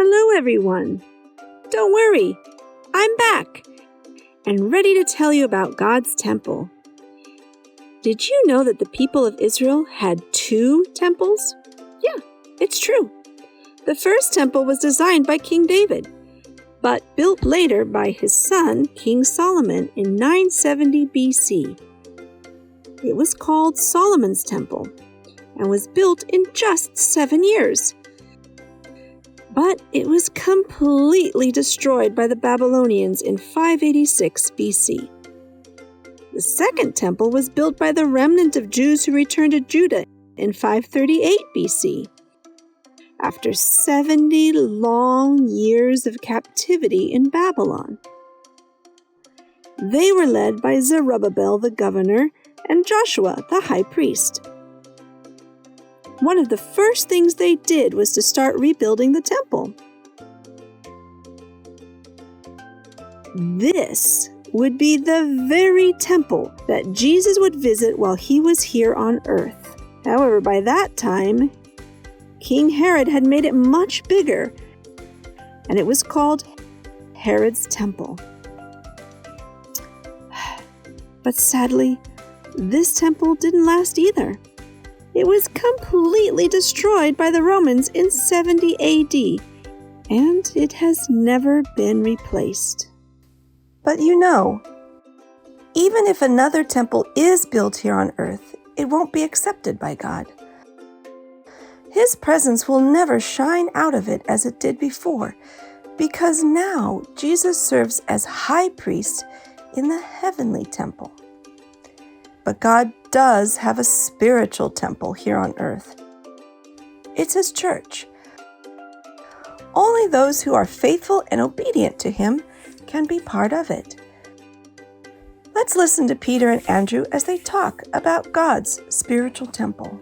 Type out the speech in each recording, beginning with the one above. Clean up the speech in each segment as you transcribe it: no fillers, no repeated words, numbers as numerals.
Hello, everyone. Don't worry, I'm back and ready to tell you about God's temple. Did you know that the people of Israel had 2 temples? Yeah, it's true. The first temple was designed by King David, but built later by his son, King Solomon, in 970 BC. It was called Solomon's Temple and was built in just 7 years. But it was completely destroyed by the Babylonians in 586 BC. The second temple was built by the remnant of Jews who returned to Judah in 538 BC. After 70 long years of captivity in Babylon. They were led by Zerubbabel the governor and Joshua the high priest. One of the first things they did was to start rebuilding the temple. This would be the very temple that Jesus would visit while he was here on earth. However, by that time, King Herod had made it much bigger, and it was called Herod's Temple. But sadly, this temple didn't last either. It was completely destroyed by the Romans in 70 AD, and it has never been replaced. But you know, even if another temple is built here on earth, it won't be accepted by God. His presence will never shine out of it as it did before, because now Jesus serves as high priest in the heavenly temple. But God does have a spiritual temple here on earth. It's his church. Only those who are faithful and obedient to him can be part of it. Let's listen to Peter and Andrew as they talk about God's spiritual temple.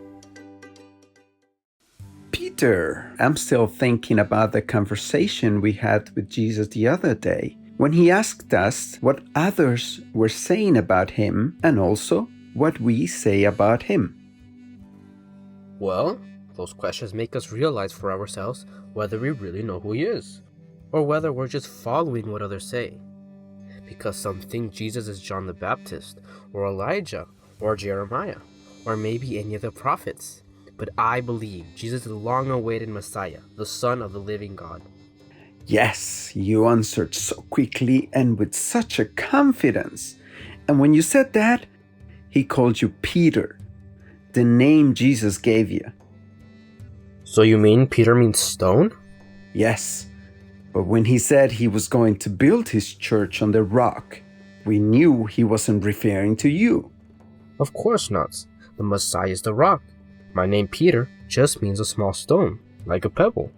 Peter, I'm still thinking about the conversation we had with Jesus the other day, when he asked us what others were saying about him and also what we say about him. Well, those questions make us realize for ourselves whether we really know who he is, or whether we're just following what others say. Because some think Jesus is John the Baptist, or Elijah, or Jeremiah, or maybe any of the prophets. But I believe Jesus is the long-awaited Messiah, the Son of the living God. Yes, you answered so quickly and with such a confidence. And when you said that, he called you Peter, the name Jesus gave you. So you mean Peter means stone? Yes, but when he said he was going to build his church on the rock, we knew he wasn't referring to you. Of course not. The Messiah is the rock. My name Peter just means a small stone, like a pebble.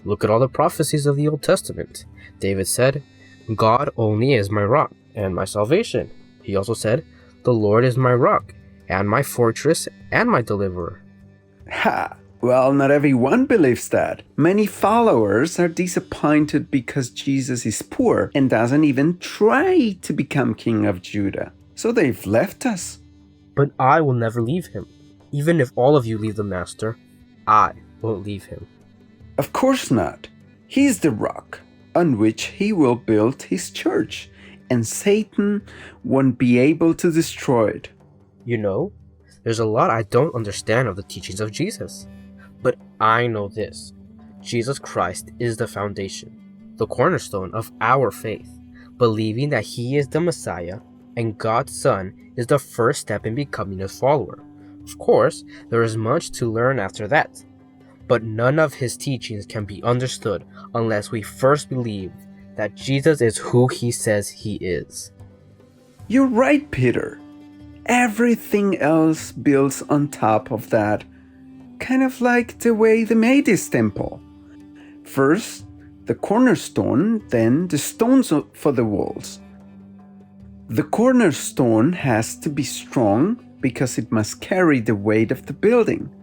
Look at all the prophecies of the Old Testament. David said, God only is my rock and my salvation. He also said, the Lord is my rock and my fortress and my deliverer. Ha! Well, not everyone believes that. Many followers are disappointed because Jesus is poor and doesn't even try to become king of Judah. So they've left us. But I will never leave him. Even if all of you leave the Master, I won't leave him. Of course not. He's the rock on which he will build his church, and Satan won't be able to destroy it. You know, there's a lot I don't understand of the teachings of Jesus. But I know this. Jesus Christ is the foundation, the cornerstone of our faith. Believing that he is the Messiah and God's Son is the first step in becoming his follower. Of course, there is much to learn after that. But none of his teachings can be understood unless we first believe that Jesus is who he says he is. You're right, Peter. Everything else builds on top of that. Kind of like the way they made this temple. First, the cornerstone, then the stones for the walls. The cornerstone has to be strong because it must carry the weight of the building.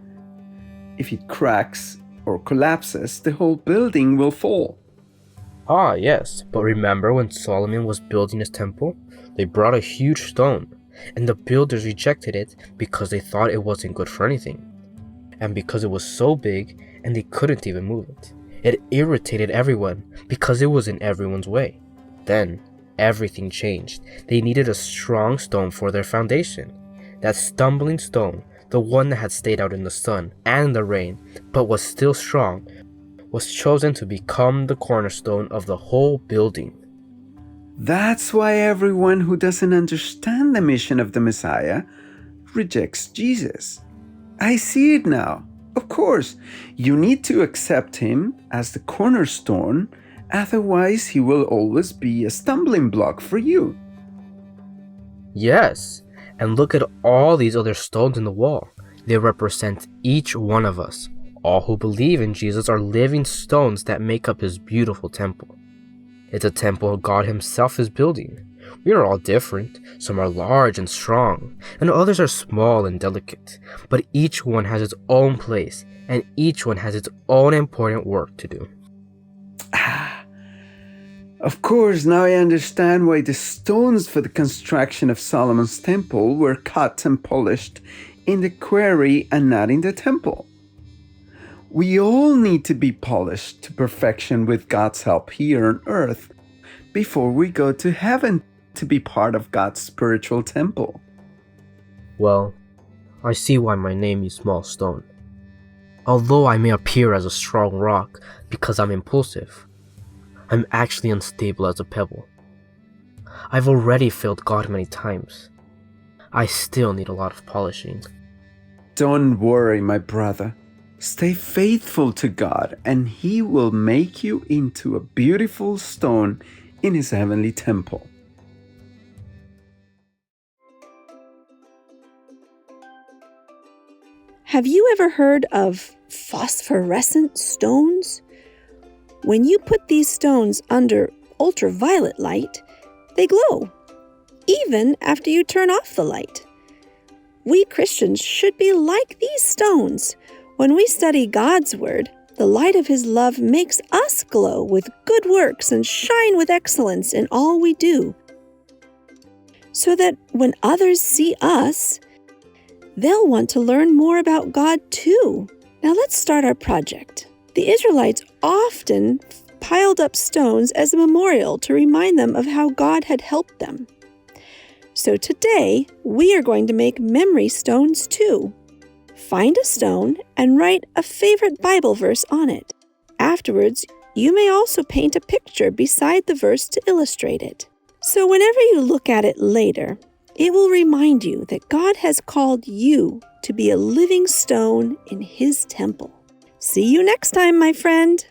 If it cracks or collapses, the whole building will fall. Ah, yes, but remember when Solomon was building his temple? They brought a huge stone, and the builders rejected it because they thought it wasn't good for anything. And because it was so big, and they couldn't even move it. It irritated everyone because it was in everyone's way. Then, everything changed. They needed a strong stone for their foundation. That stumbling stone, the one that had stayed out in the sun and the rain, but was still strong, was chosen to become the cornerstone of the whole building. That's why everyone who doesn't understand the mission of the Messiah rejects Jesus. I see it now. Of course, you need to accept him as the cornerstone, otherwise he will always be a stumbling block for you. Yes, and look at all these other stones in the wall. They represent each one of us. All who believe in Jesus are living stones that make up his beautiful temple. It's a temple God himself is building. We are all different. Some are large and strong, and others are small and delicate. But each one has its own place, and each one has its own important work to do. Of course, now I understand why the stones for the construction of Solomon's temple were cut and polished in the quarry and not in the temple. We all need to be polished to perfection with God's help here on earth before we go to heaven to be part of God's spiritual temple. Well, I see why my name is Small Stone. Although I may appear as a strong rock because I'm impulsive, I'm actually unstable as a pebble. I've already failed God many times. I still need a lot of polishing. Don't worry, my brother. Stay faithful to God, and he will make you into a beautiful stone in his heavenly temple. Have you ever heard of phosphorescent stones? When you put these stones under ultraviolet light, they glow, even after you turn off the light. We Christians should be like these stones. When we study God's Word, the light of His love makes us glow with good works and shine with excellence in all we do, so that when others see us, they'll want to learn more about God too. Now let's start our project. The Israelites often piled up stones as a memorial to remind them of how God had helped them. So today, we are going to make memory stones too. Find a stone and write a favorite Bible verse on it. Afterwards, you may also paint a picture beside the verse to illustrate it. So whenever you look at it later, it will remind you that God has called you to be a living stone in His temple. See you next time, my friend.